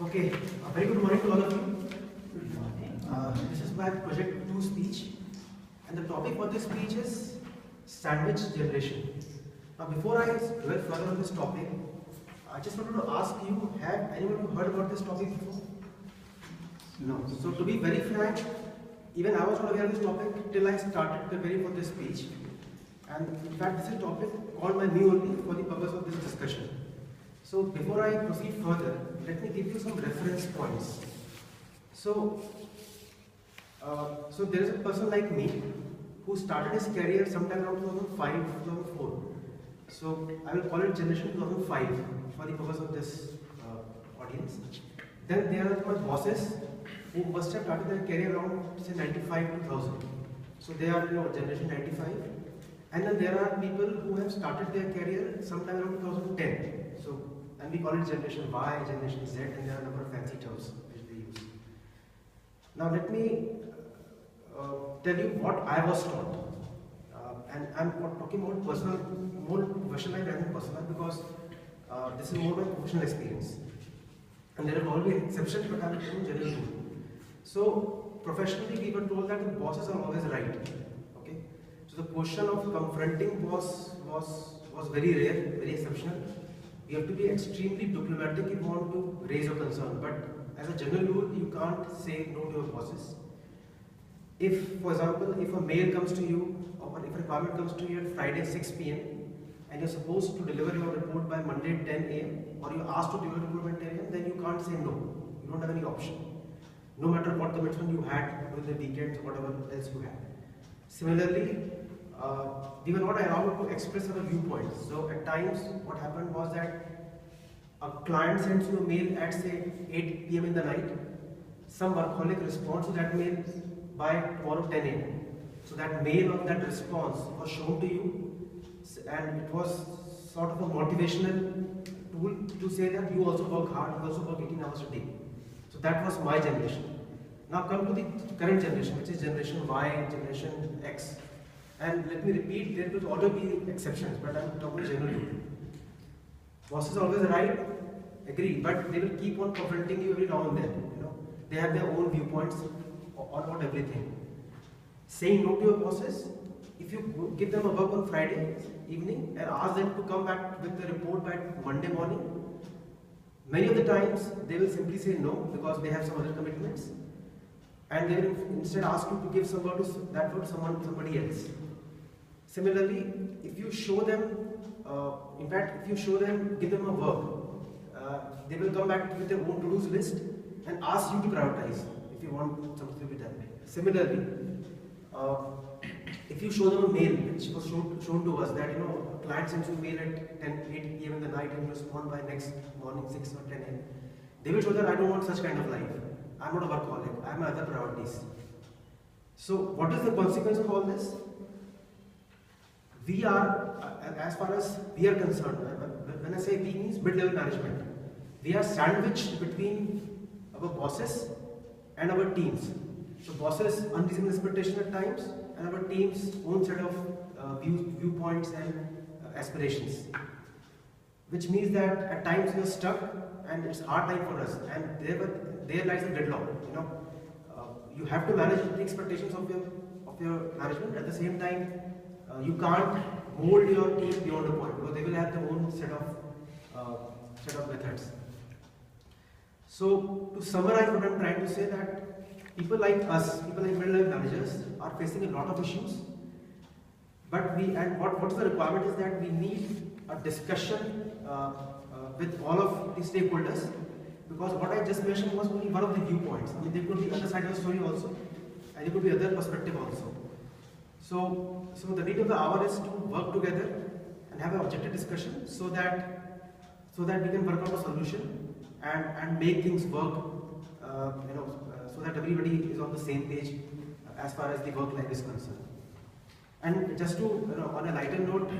Okay, a very good morning to all of you. This is my project 2 speech, and the topic for this speech is sandwich generation. Now, before I dwell further on this topic, I just wanted to ask you: have anyone heard about this topic before? No. So, to be very frank, even I was not aware of this topic till I started preparing for this speech. And in fact, this is a topic called by me only for the purpose of this discussion. So before I proceed further, let me give you some reference points. So there is a person like me who started his career sometime around 2005, 2004. So I will call it generation 2005 for the purpose of this audience. Then there are my bosses who must have started their career around say 95 to 2000. So they are generation 95. And then there are people who have started their career sometime around 2010. So, and we call it generation Y, generation Z, and there are a number of fancy terms which they use. Now let me tell you what I was taught. And I'm talking about personal, more professional life rather than personal, because this is more my professional experience. And there are always exceptions, but I'm talking general rule. So professionally, we were told that the bosses are always right. So the question of confronting boss was very rare, very exceptional. You have to be extremely diplomatic if you want to raise your concern. But as a general rule, you can't say no to your bosses. If, for example, if a mail comes to you, or if a requirement comes to you at Friday 6 p.m. and you're supposed to deliver your report by Monday 10 a.m. or you're asked to deliver your report by 10 a.m., then you can't say no. You don't have any option. No matter what commitment you had during the weekends or whatever else you had. Similarly, we were not allowed to express our viewpoints. So at times, what happened was that a client sends you a mail at say 8 p.m. in the night. Some workaholic responds to that mail by tomorrow 10 a.m. So that mail or that response was shown to you, and it was sort of a motivational tool to say that you also work hard, you also work 18 hours a day. So that was my generation. Now come to the current generation, which is generation Y, generation X. And let me repeat, there will always be exceptions, but I'm talking generally. Bosses are always right, agree, but they will keep on confronting you every now and then. They have their own viewpoints on everything. Saying no to your bosses, if you give them a work on Friday evening and ask them to come back with the report by Monday morning, many of the times they will simply say no because they have some other commitments, and they will instead ask you to give some work to that work to somebody else. Similarly, if you show them, give them a work, they will come back with their own to-dos list and ask you to prioritize if you want something to be done. Similarly, if you show them a mail, which was shown to us that a client sends you a mail at 8 p.m. in the night and you respond by next morning 6 or 10 a.m. They will show that I don't want such kind of life. I'm not a workaholic. I have my other priorities. So, what is the consequence of all this? We are, as far as we are concerned, when I say we means mid-level management, we are sandwiched between our bosses and our teams. So bosses' unreasonable expectation at times and our team's own set of viewpoints and aspirations. Which means that at times we are stuck and it's hard time for us, and there lies a deadlock. You have to manage the expectations of your management. At the same time, you can't mold your team beyond a point because they will have their own set of methods. So to summarize what I'm trying to say, that people like us, people like middle-level managers, are facing a lot of issues. But what is the requirement is that we need a discussion with all of the stakeholders, because what I just mentioned was only one of the viewpoints. I mean, there could be other side of the story also, and there could be other perspective also. So the need of the hour is to work together and have an objective discussion so that we can work out a solution and make things work, so that everybody is on the same page as far as the work life is concerned. And just to, on a lighter note,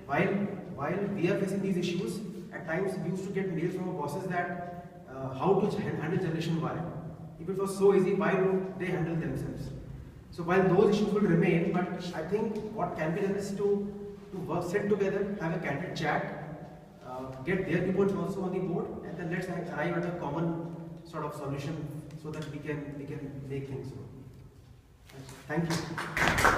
while we are facing these issues, at times we used to get mails from our bosses that how to handle generation Y. If it was so easy, why don't they handle themselves? So while those issues will remain, but I think what can be done is to sit together, have a candid chat, get their viewpoints also on the board, and then let's arrive at a common sort of solution so that we can make things grow. Thank you.